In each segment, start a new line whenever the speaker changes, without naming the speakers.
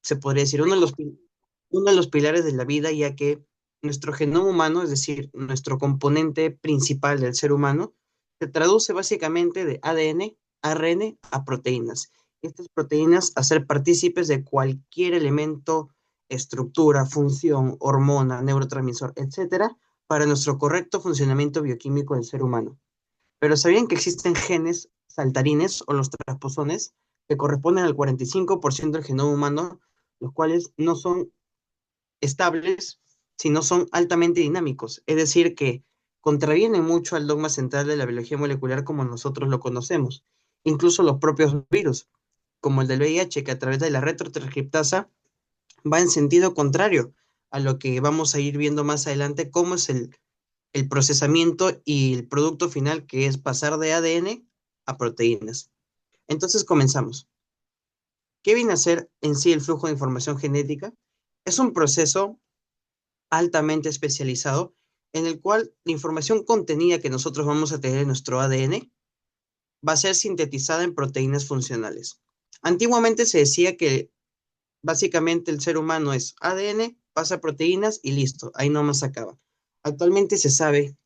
se podría decir, uno de los pilares de la vida, ya que nuestro genoma humano, es decir, nuestro componente principal del ser humano, se traduce básicamente de ADN, ARN a proteínas. Estas proteínas a ser partícipes de cualquier elemento, estructura, función, hormona, neurotransmisor, etcétera, para nuestro correcto funcionamiento bioquímico del ser humano. Pero ¿sabían que existen genes saltarines o los transposones que corresponden al 45% del genoma humano, los cuales no son estables, sino son altamente dinámicos? Es decir, que contravienen mucho al dogma central de la biología molecular como nosotros lo conocemos. Incluso los propios virus, como el del VIH, que a través de la retrotranscriptasa va en sentido contrario a lo que vamos a ir viendo más adelante, cómo es el procesamiento y el producto final, que es pasar de ADN a proteínas. Entonces comenzamos. ¿Qué viene a ser en sí el flujo de información genética? Es un proceso altamente especializado en el cual la información contenida que nosotros vamos a tener en nuestro ADN va a ser sintetizada en proteínas funcionales. Antiguamente se decía que básicamente el ser humano es ADN, pasa a proteínas y listo, ahí nomás acaba. Actualmente se sabe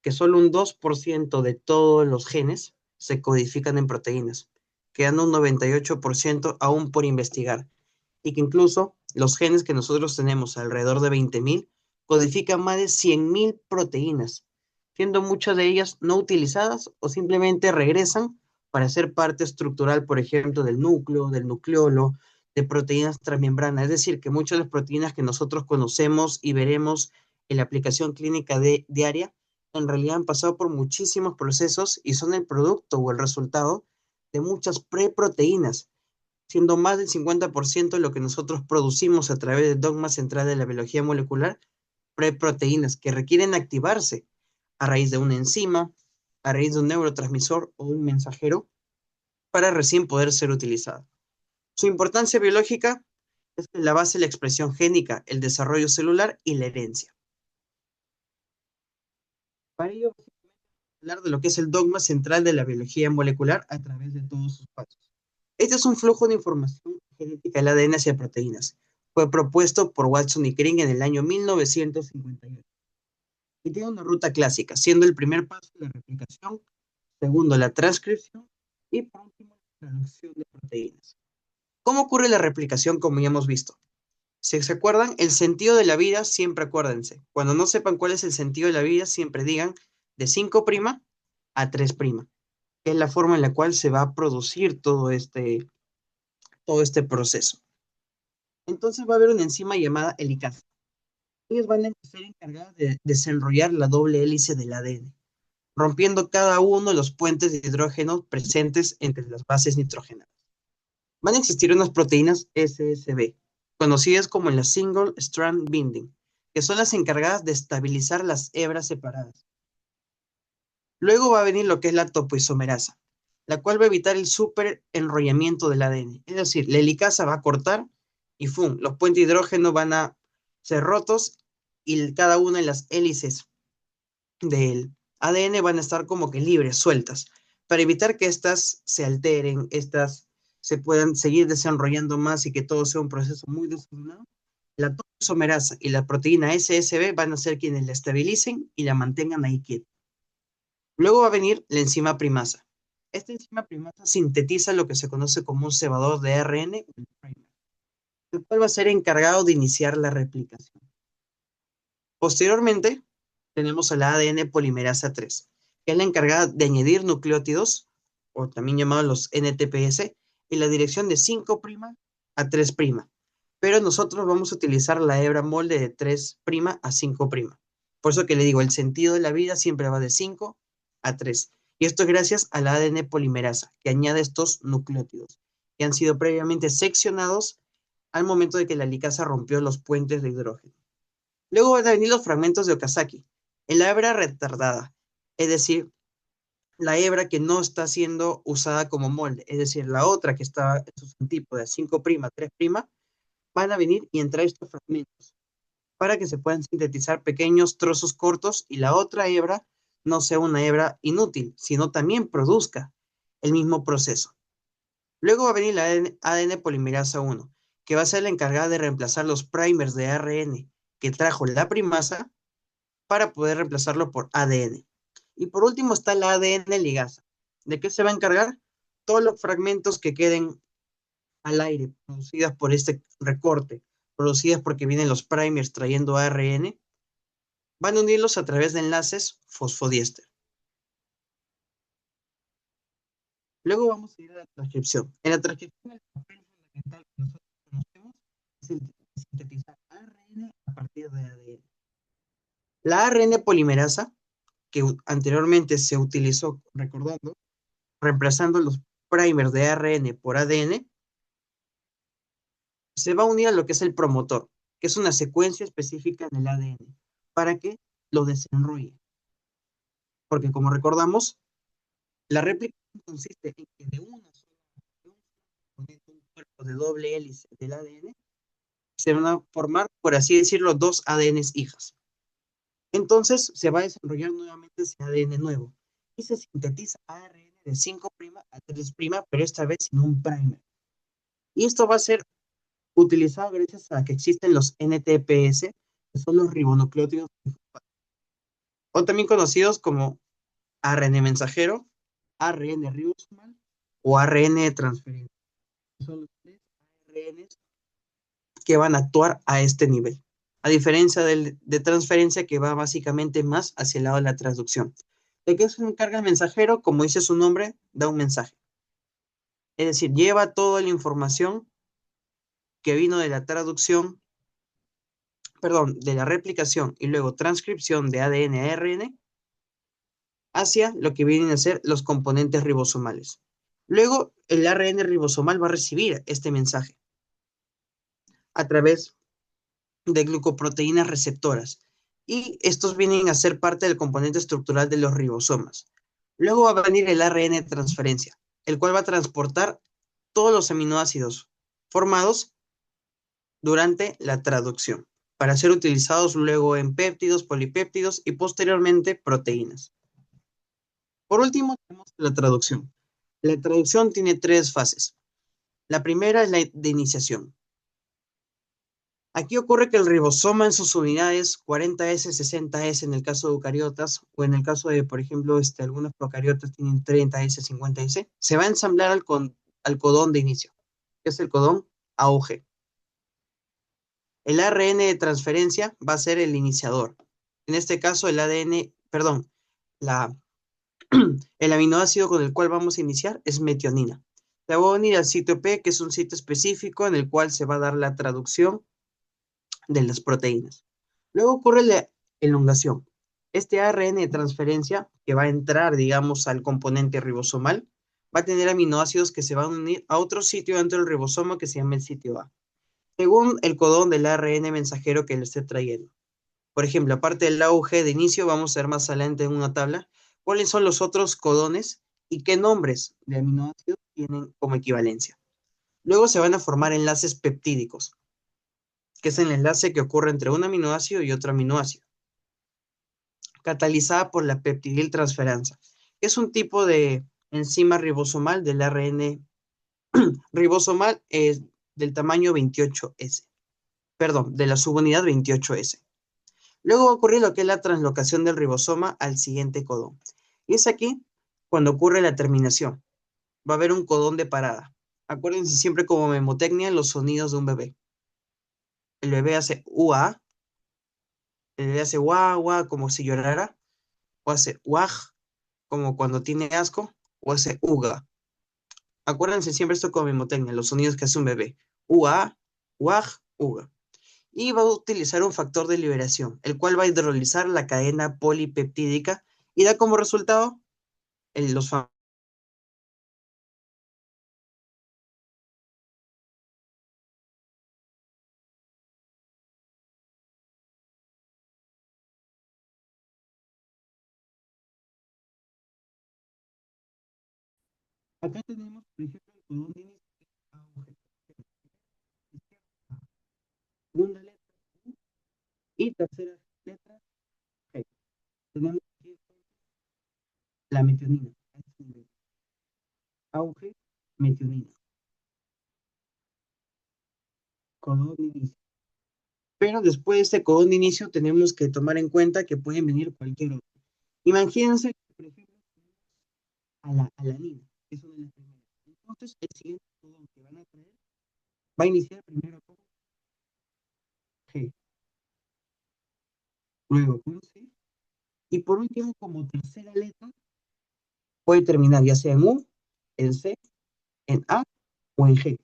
que solo un 2% de todos los genes se codifican en proteínas, quedando un 98% aún por investigar, y que incluso los genes que nosotros tenemos, alrededor de 20.000, codifican más de 100.000 proteínas, siendo muchas de ellas no utilizadas o simplemente regresan para ser parte estructural, por ejemplo, del núcleo, del nucleolo, de proteínas transmembranas. Es decir, que muchas de las proteínas que nosotros conocemos y veremos en la aplicación clínica diaria, en realidad han pasado por muchísimos procesos y son el producto o el resultado de muchas preproteínas, siendo más del 50% de lo que nosotros producimos a través del dogma central de la biología molecular, preproteínas que requieren activarse a raíz de una enzima, a raíz de un neurotransmisor o un mensajero para recién poder ser utilizada. Su importancia biológica es la base de la expresión génica, el desarrollo celular y la herencia. Para ello, hablar de lo que es el dogma central de la biología molecular a través de todos sus pasos. Este es un flujo de información genética del ADN hacia proteínas. Fue propuesto por Watson y Crick en el año 1958 y tiene una ruta clásica, siendo el primer paso la replicación, segundo la transcripción y por último la traducción de proteínas. ¿Cómo ocurre la replicación como ya hemos visto? Si se acuerdan, el sentido de la vida, siempre acuérdense. Cuando no sepan cuál es el sentido de la vida, siempre digan de 5' a 3', que es la forma en la cual se va a producir todo este proceso. Entonces va a haber una enzima llamada helicasa. Ellas van a ser encargadas de desenrollar la doble hélice del ADN, rompiendo cada uno de los puentes de hidrógeno presentes entre las bases nitrogenadas. Van a existir unas proteínas SSB, conocidas como la Single Strand Binding, que son las encargadas de estabilizar las hebras separadas. Luego va a venir lo que es la topoisomerasa, la cual va a evitar el superenrollamiento del ADN. Es decir, la helicasa va a cortar y ¡fum! Los puentes de hidrógeno van a ser rotos y cada una de las hélices del ADN van a estar como que libres, sueltas, para evitar que éstas se alteren, éstas se puedan seguir desarrollando más y que todo sea un proceso muy desordenado. La topoisomerasa y la proteína SSB van a ser quienes la estabilicen y la mantengan ahí quieta. Luego va a venir la enzima primasa. Esta enzima primasa sintetiza lo que se conoce como un cebador de ARN, el cual va a ser encargado de iniciar la replicación. Posteriormente, tenemos a la ADN polimerasa 3, que es la encargada de añadir nucleótidos, o también llamados los NTPS, en la dirección de 5' a 3'. Pero nosotros vamos a utilizar la hebra molde de 3' a 5'. Por eso que le digo, el sentido de la vida siempre va de 5 a 3. Y esto es gracias a la ADN polimerasa, que añade estos nucleótidos, que han sido previamente seccionados al momento de que la helicasa rompió los puentes de hidrógeno. Luego van a venir los fragmentos de Okazaki, en la hebra retardada, es decir, la hebra que no está siendo usada como molde, es decir, la otra que está en su antípoda, 5', 3', van a venir y entrar estos fragmentos para que se puedan sintetizar pequeños trozos cortos y la otra hebra no sea una hebra inútil, sino también produzca el mismo proceso. Luego va a venir la ADN polimerasa 1, que va a ser la encargada de reemplazar los primers de ARN que trajo la primasa para poder reemplazarlo por ADN. Y por último está la ADN ligasa. ¿De qué se va a encargar? Todos los fragmentos que queden al aire, producidas por este recorte, producidas porque vienen los primers trayendo ARN, van a unirlos a través de enlaces fosfodiéster. Luego vamos a ir a la transcripción. En la transcripción, el papel fundamental que nosotros conocemos es el de sintetizar ARN a partir de ADN. La ARN polimerasa, que anteriormente se utilizó, recordando, reemplazando los primers de ARN por ADN, se va a unir a lo que es el promotor, que es una secuencia específica en el ADN, para que lo desenrolle. Porque como recordamos, la réplica consiste en que de una sola un cuerpo de doble hélice del ADN se van a formar, por así decirlo, dos ADNs hijas. Entonces se va a desarrollar nuevamente ese ADN nuevo y se sintetiza ARN de 5' a 3', pero esta vez sin un primer. Y esto va a ser utilizado gracias a que existen los NTPS, que son los ribonucleótidos, o también conocidos como ARN mensajero, ARN ribosomal o ARN de transferencia. Son los tres ARNs que van a actuar a este nivel, a diferencia de transferencia que va básicamente más hacia el lado de la traducción. ¿De qué se encarga el mensajero? Como dice su nombre, da un mensaje. Es decir, lleva toda la información que vino de la traducción, perdón, de la replicación y luego transcripción de ADN a ARN hacia lo que vienen a ser los componentes ribosomales. Luego, el ARN ribosomal va a recibir este mensaje a través de glucoproteínas receptoras y estos vienen a ser parte del componente estructural de los ribosomas. Luego va a venir el ARN de transferencia, el cual va a transportar todos los aminoácidos formados durante la traducción para ser utilizados luego en péptidos, polipéptidos y posteriormente proteínas. Por último, tenemos la traducción. La traducción tiene tres fases. La primera es la de iniciación. Aquí ocurre que el ribosoma en sus unidades 40S, 60S en el caso de eucariotas, o en el caso de, por ejemplo, algunos procariotas tienen 30S, 50S, se va a ensamblar al codón de inicio, que es el codón AUG. El ARN de transferencia va a ser el iniciador. En este caso, el ADN, perdón, la, el aminoácido con el cual vamos a iniciar es metionina. Se va a unir al sitio P, que es un sitio específico en el cual se va a dar la traducción de las proteínas. Luego ocurre la elongación. Este ARN de transferencia que va a entrar, digamos, al componente ribosomal, va a tener aminoácidos que se van a unir a otro sitio dentro del ribosoma que se llama el sitio A, según el codón del ARN mensajero que le esté trayendo. Por ejemplo, aparte del AUG de inicio, vamos a ver más adelante en una tabla cuáles son los otros codones y qué nombres de aminoácidos tienen como equivalencia. Luego se van a formar enlaces peptídicos, que es el enlace que ocurre entre un aminoácido y otro aminoácido, catalizada por la peptidiltransferasa, que es un tipo de enzima ribosomal del ARN ribosomal del tamaño 28S, perdón, de la subunidad 28S. Luego va a ocurrir lo que es la translocación del ribosoma al siguiente codón. Y es aquí cuando ocurre la terminación. Va a haber un codón de parada. Acuérdense siempre como memotecnia los sonidos de un bebé. El bebé hace UA, el bebé hace guau, guau, como si llorara, o hace uaj, como cuando tiene asco, o hace uga. Acuérdense siempre esto como memotecnia, los sonidos que hace un bebé. Ua, uaj, uga. Y va a utilizar un factor de liberación, el cual va a hidrolizar la cadena polipeptídica y da como resultado los acá tenemos, por ejemplo, el codón de inicio, segunda letra U y tercera letra G. Tenemos aquí la metionina, auge, metionina. codón de inicio. Pero después de este codón de inicio tenemos que tomar en cuenta que pueden venir cualquier otro. Imagínense, por ejemplo, a la alanina, que es una de las primeras. Entonces, el siguiente codón que van a traer va a iniciar primero con G, luego con C, y por último, como tercera letra, puede terminar ya sea en U, en C, en A o en G,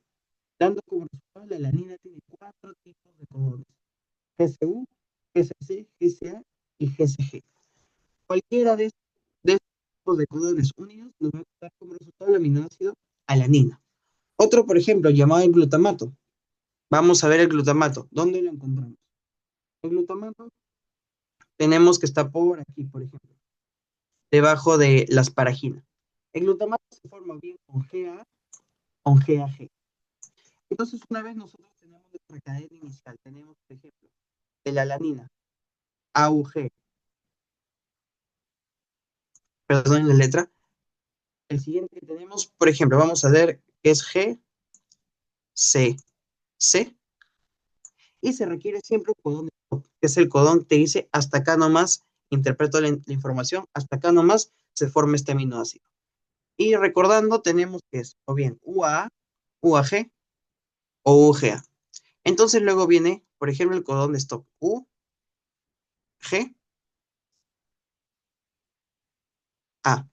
dando como resultado la alanina tiene cuatro tipos de codones: GCU, GCC, GCA y GCG. Cualquiera de estos tipos de codones unidos nos va a dar como resultado el aminoácido alanina. Otro, por ejemplo, llamado el glutamato. Vamos a ver el glutamato. ¿Dónde lo encontramos? El glutamato tenemos que estar por aquí, por ejemplo, debajo de las paraginas. El glutamato se forma bien con GA o con GAG. Entonces, una vez nosotros tenemos nuestra cadena inicial, tenemos, por ejemplo, de la alanina, AUG, perdón la letra. El siguiente que tenemos, por ejemplo, vamos a ver que es G, C, C, y se requiere siempre un codón de stop, que es el codón que te dice hasta acá nomás, interpreto la información, hasta acá nomás se forma este aminoácido. Y recordando, tenemos que es o bien UAA, UAG o UGA. Entonces luego viene, por ejemplo, el codón de stop U, G, A.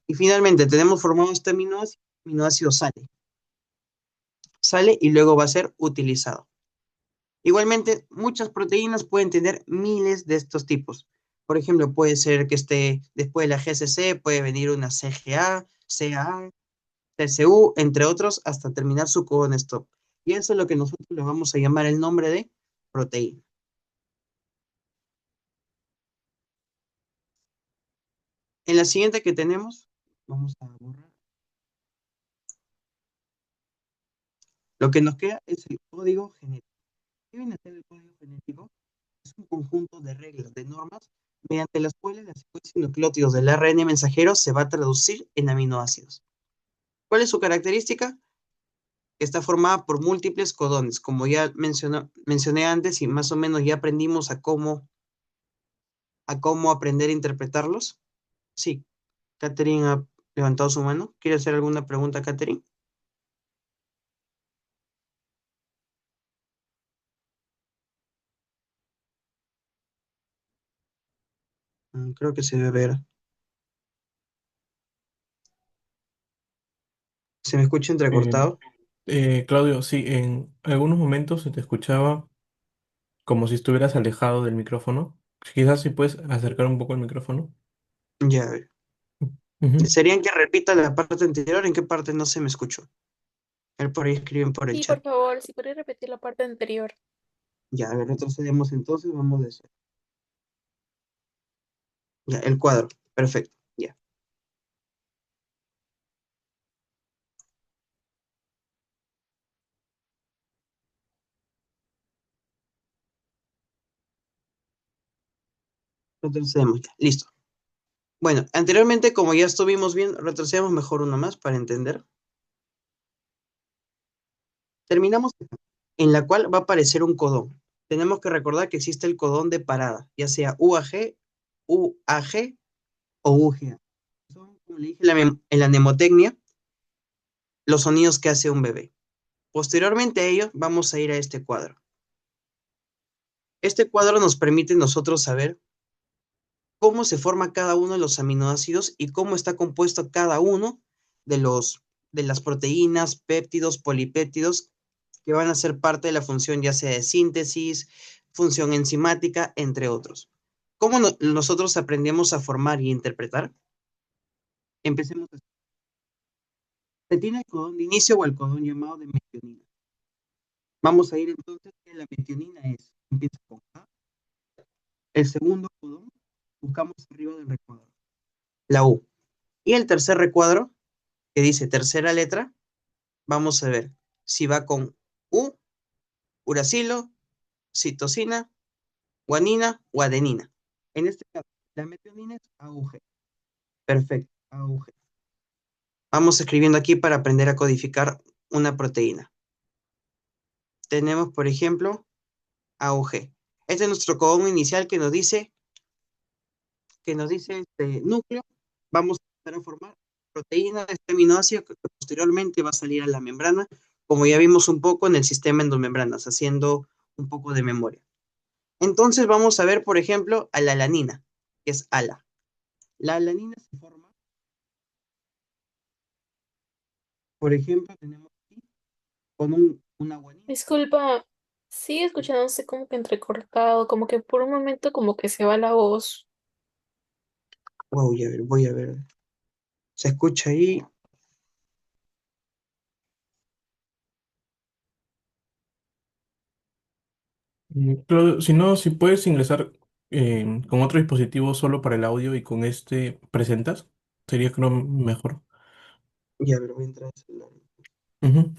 Y finalmente tenemos formado este aminoácido sale y luego va a ser utilizado. Igualmente, muchas proteínas pueden tener miles de estos tipos. Por ejemplo, puede ser que esté después de la GCC, puede venir una CGA, CA, TCU, entre otros, hasta terminar su codón stop. Y eso es lo que nosotros le vamos a llamar el nombre de proteína. En la siguiente que tenemos, vamos a borrar. Lo que nos queda es el código genético. ¿Qué viene a ser el código genético? Es un conjunto de reglas, de normas, mediante las cuales la secuencia de nucleótidos del ARN mensajero se va a traducir en aminoácidos. ¿Cuál es su característica? Está formada por múltiples codones, como ya mencioné antes y más o menos ya aprendimos a cómo aprender a interpretarlos. Sí, Catherine ha levantado su mano. ¿Quiere hacer alguna pregunta, Catherine? Creo que se debe ver. ¿Se me escucha
Eh,
entrecortado?
Claudio, sí, en algunos momentos se te escuchaba como si estuvieras alejado del micrófono. Quizás si puedes acercar un poco el micrófono.
Ya, a ver.
Ujú.
¿Serían que repita la parte anterior? ¿En qué parte no se me escuchó? A ver, por ahí escriben por el
Sí,
chat.
por favor, si puedes repetir la parte anterior.
Ya, a ver, retrocedemos entonces, vamos a hacer. Ya, el cuadro. Perfecto. Ya, retrocedemos ya. Listo. Bueno, anteriormente, como ya estuvimos bien, retrocedemos mejor uno más para entender. Terminamos en la cual va a aparecer un codón. Tenemos que recordar que existe el codón de parada, ya sea UAG, UAG o UGA. Son, como le dije en la mnemotecnia, los sonidos que hace un bebé. Posteriormente a ello, vamos a ir a este cuadro. Este cuadro nos permite nosotros saber cómo se forma cada uno de los aminoácidos y cómo está compuesto cada uno de de las proteínas, péptidos, polipéptidos que van a ser parte de la función ya sea de síntesis, función enzimática, entre otros. ¿Cómo nosotros aprendemos a formar y interpretar? Empecemos así. Se tiene el codón de inicio o el codón llamado de metionina. Vamos a ir entonces que la metionina empieza con A. El segundo codón buscamos arriba del recuadro, la U. Y el tercer recuadro, que dice tercera letra, vamos a ver si va con U, uracilo, citosina, guanina o adenina. En este caso, la metionina es AUG. Perfecto, AUG. Vamos escribiendo aquí para aprender a codificar una proteína. tenemos, por ejemplo, AUG. Este es nuestro codón inicial que nos dice este núcleo. Vamos a empezar a formar proteína de este aminoácido que posteriormente va a salir a la membrana, como ya vimos un poco en el sistema endomembranas, haciendo un poco de memoria. Entonces vamos a ver, por ejemplo, a la alanina, que es ALA. La alanina se forma, por ejemplo, tenemos aquí con una guanina.
Disculpa, sigue escuchándose como que entrecortado, como que por un momento como que se va la voz.
Wow, ya ver, voy a ver. Se escucha ahí.
Claudio, si no, si puedes ingresar con otro dispositivo solo para el audio y con este presentas, sería creo mejor.
Ya ver, voy a entrar al celular.
Ujú.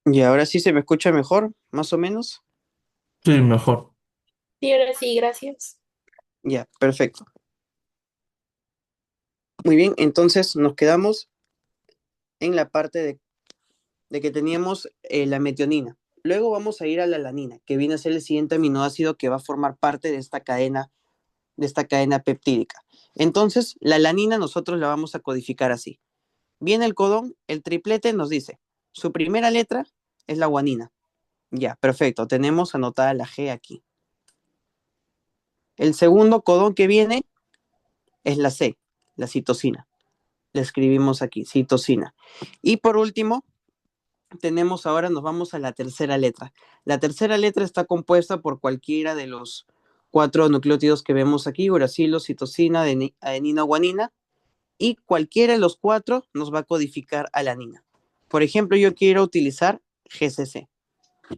Y ahora sí se me escucha mejor, más o menos.
Sí, mejor.
Sí, ahora sí, gracias.
Ya, perfecto. Muy bien, entonces nos quedamos en la parte de que teníamos la metionina. Luego vamos a ir a la alanina, que viene a ser el siguiente aminoácido que va a formar parte de esta cadena peptídica. Entonces, la alanina nosotros la vamos a codificar así. Viene el codón, el triplete nos dice, su primera letra es la guanina. Ya, perfecto, tenemos anotada la G aquí. El segundo codón que viene es la C, la citosina. Le escribimos aquí, citosina. Y por último, tenemos ahora, nos vamos a la tercera letra. La tercera letra está compuesta por cualquiera de los cuatro nucleótidos que vemos aquí, uracilo, citosina, adenina, guanina, y cualquiera de los cuatro nos va a codificar alanina. Por ejemplo, yo quiero utilizar GCC.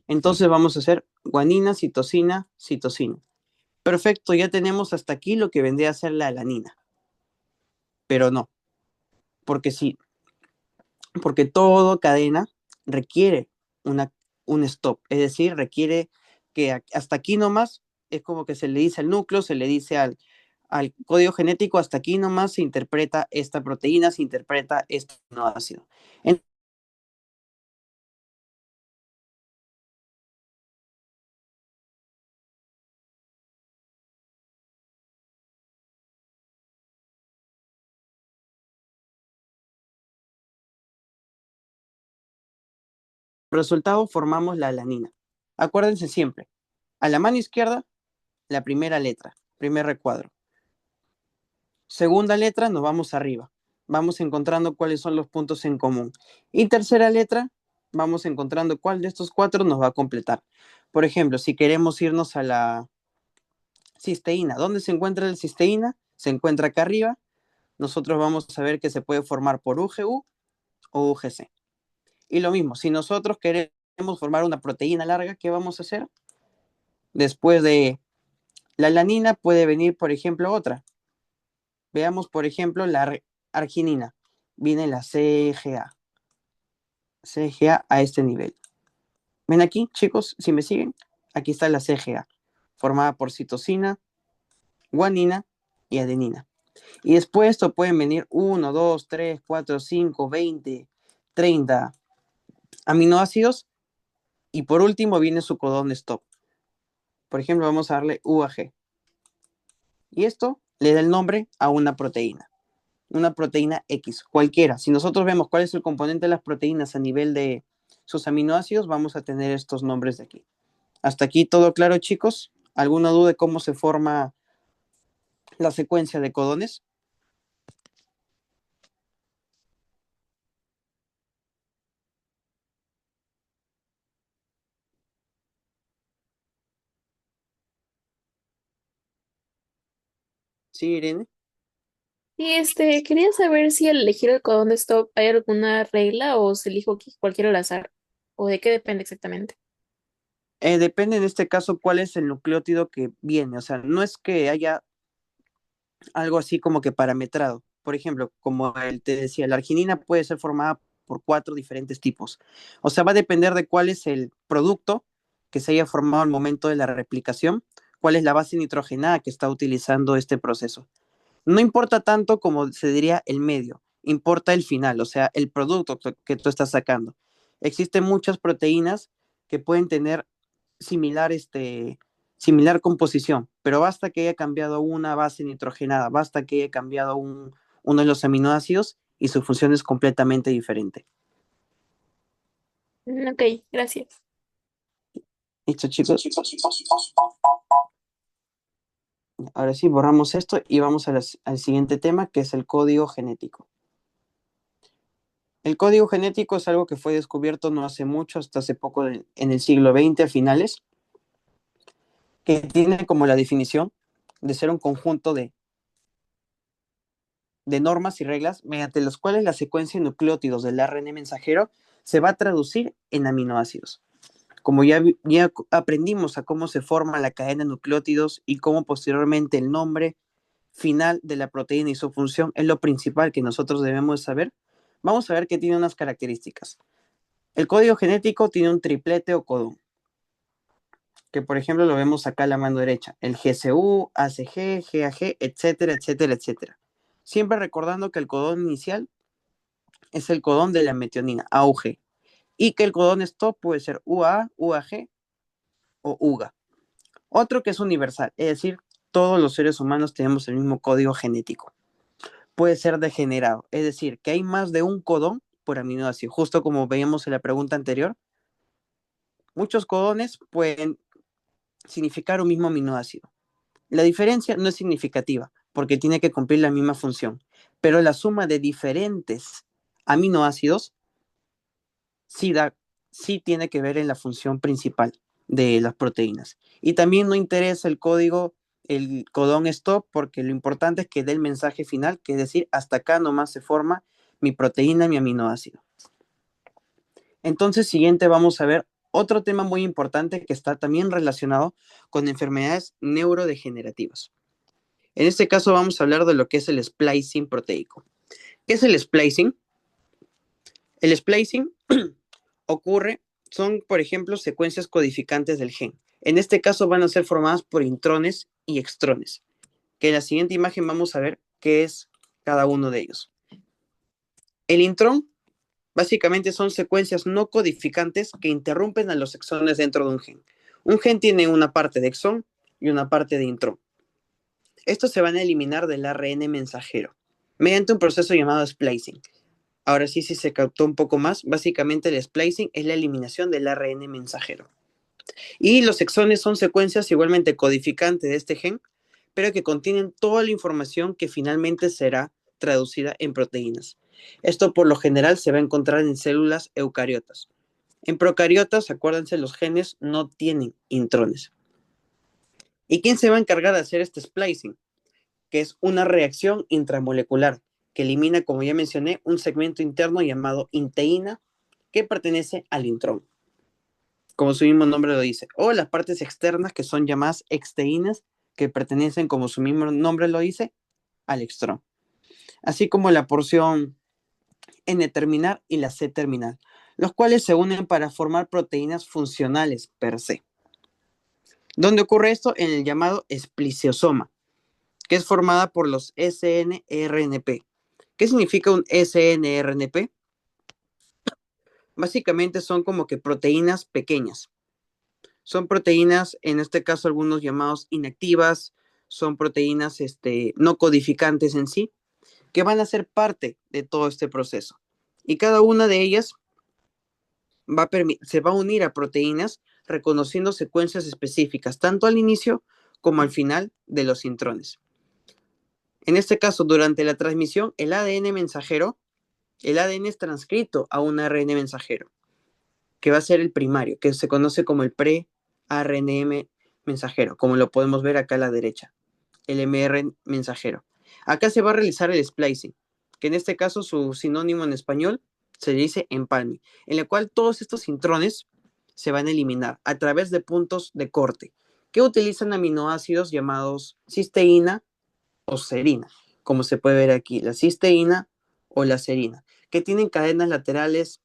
Entonces vamos a hacer guanina, citosina, citosina. Perfecto, ya tenemos hasta aquí lo que vendría a ser la alanina. Pero no, porque sí, porque toda cadena requiere una, un stop, es decir, requiere que hasta aquí nomás es como que se le dice al núcleo, se le dice al código genético, hasta aquí nomás se interpreta esta proteína, se interpreta este aminoácido. El resultado formamos la alanina. Acuérdense siempre, a la mano izquierda, la primera letra, primer recuadro. Segunda letra, nos vamos arriba. Vamos encontrando cuáles son los puntos en común. Y tercera letra, vamos encontrando cuál de estos cuatro nos va a completar. Por ejemplo, si queremos irnos a la cisteína, ¿dónde se encuentra la cisteína? Se encuentra acá arriba. Nosotros vamos a ver que se puede formar por UGU o UGC. Y lo mismo, si nosotros queremos formar una proteína larga, ¿qué vamos a hacer? Después de la alanina puede venir, por ejemplo, otra. Veamos, por ejemplo, la arginina. Viene la CGA. CGA a este nivel. ¿Ven aquí, chicos? Si me siguen, aquí está la CGA, formada por citosina, guanina y adenina. Y después esto pueden venir 1, 2, 3, 4, 5, 20, 30 aminoácidos. Y por último viene su codón de stop. Por ejemplo, vamos a darle UAG. Y esto le da el nombre a una proteína X, cualquiera. Si nosotros vemos cuál es el componente de las proteínas a nivel de sus aminoácidos, vamos a tener estos nombres de aquí. Hasta aquí todo claro, chicos. ¿Alguna duda de cómo se forma la secuencia de codones? Sí, Irene.
Y quería saber si al elegir el codón de stop hay alguna regla o se elijo cualquiera al azar, o de qué depende exactamente.
Depende en este caso cuál es el nucleótido que viene. O sea, no es que haya algo así como que parametrado. Por ejemplo, como te decía, la arginina puede ser formada por 4 diferentes tipos. O sea, va a depender de cuál es el producto que se haya formado al momento de la replicación, cuál es la base nitrogenada que está utilizando este proceso. No importa tanto como se diría el medio, importa el final, o sea, el producto que tú estás sacando. Existen muchas proteínas que pueden tener similar, similar composición, pero basta que haya cambiado una base nitrogenada, basta que haya cambiado uno de los aminoácidos y su función es completamente diferente.
Ok, gracias.
¿Listo, chicos? Ahora sí, borramos esto y vamos al siguiente tema, que es el código genético. El código genético es algo que fue descubierto no hace mucho, hasta hace poco en el siglo XX, a finales, que tiene como la definición de ser un conjunto de normas y reglas mediante los cuales la secuencia de nucleótidos del ARN mensajero se va a traducir en aminoácidos. Como ya aprendimos a cómo se forma la cadena de nucleótidos y cómo posteriormente el nombre final de la proteína y su función es lo principal que nosotros debemos saber, vamos a ver que tiene unas características. El código genético tiene un triplete o codón, que por ejemplo lo vemos acá a la mano derecha, el GCU, ACG, GAG, etcétera, etcétera, etcétera. Siempre recordando que el codón inicial es el codón de la metionina, AUG, y que el codón stop puede ser UA, UAG o UGA. Otro que es universal, es decir, todos los seres humanos tenemos el mismo código genético. Puede ser degenerado, es decir, que hay más de un codón por aminoácido, justo como veíamos en la pregunta anterior. Muchos codones pueden significar un mismo aminoácido. La diferencia no es significativa, porque tiene que cumplir la misma función, pero la suma de diferentes aminoácidos sí, sí tiene que ver en la función principal de las proteínas. Y también no interesa el código, el codón stop, porque lo importante es que dé el mensaje final, que es decir, hasta acá nomás se forma mi proteína, mi aminoácido. Entonces, siguiente vamos a ver otro tema muy importante que está también relacionado con enfermedades neurodegenerativas. En este caso vamos a hablar de lo que es el splicing proteico. ¿Qué es el splicing? El splicing ocurre, son por ejemplo secuencias codificantes del gen. En este caso van a ser formadas por intrones y extrones, que en la siguiente imagen vamos a ver qué es cada uno de ellos. El intrón básicamente son secuencias no codificantes que interrumpen a los exones dentro de un gen. Un gen tiene una parte de exón y una parte de intrón. Estos se van a eliminar del ARN mensajero mediante un proceso llamado splicing. Ahora sí, si se captó un poco más, básicamente el splicing es la eliminación del ARN mensajero. Y los exones son secuencias igualmente codificantes de este gen, pero que contienen toda la información que finalmente será traducida en proteínas. Esto por lo general se va a encontrar en células eucariotas. En procariotas, acuérdense, los genes no tienen intrones. ¿Y quién se va a encargar de hacer este splicing? Que es una reacción intramolecular que elimina, como ya mencioné, un segmento interno llamado inteína que pertenece al intrón, como su mismo nombre lo dice, o las partes externas que son llamadas exteínas que pertenecen, como su mismo nombre lo dice, al extrón, así como la porción N-terminal y la C-terminal, los cuales se unen para formar proteínas funcionales per se. ¿Dónde ocurre esto? En el llamado espliciosoma, que es formada por los SNRNP. ¿Qué significa un SNRNP? Básicamente son como que proteínas pequeñas. Son proteínas, en este caso algunos llamados inactivas, son proteínas no codificantes en sí, que van a ser parte de todo este proceso. Y cada una de ellas se va a unir a proteínas reconociendo secuencias específicas, tanto al inicio como al final de los intrones. En este caso, durante la transmisión, el ADN mensajero, el ADN es transcrito a un ARN mensajero, que va a ser el primario, que se conoce como el pre-ARN mensajero, como lo podemos ver acá a la derecha, el mRNA mensajero. Acá se va a realizar el splicing, que en este caso su sinónimo en español se le dice empalme, en el cual todos estos intrones se van a eliminar a través de puntos de corte que utilizan aminoácidos llamados cisteína o serina, como se puede ver aquí, la cisteína o la serina, que tienen cadenas laterales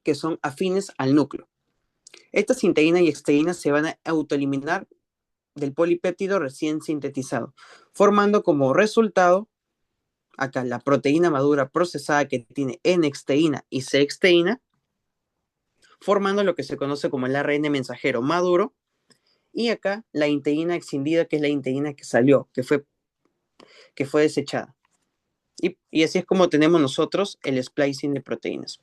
que son afines al núcleo. Esta cisteína y esteína se van a autoeliminar del polipéptido recién sintetizado, formando como resultado acá la proteína madura procesada que tiene N-exteína y C-exteína, formando lo que se conoce como el ARN mensajero maduro, y acá la inteína escindida, que es la inteína que salió, que fue desechada. Y así es como tenemos nosotros el splicing de proteínas.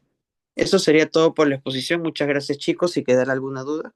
Eso sería todo por la exposición. Muchas gracias, chicos. Si quedara alguna duda.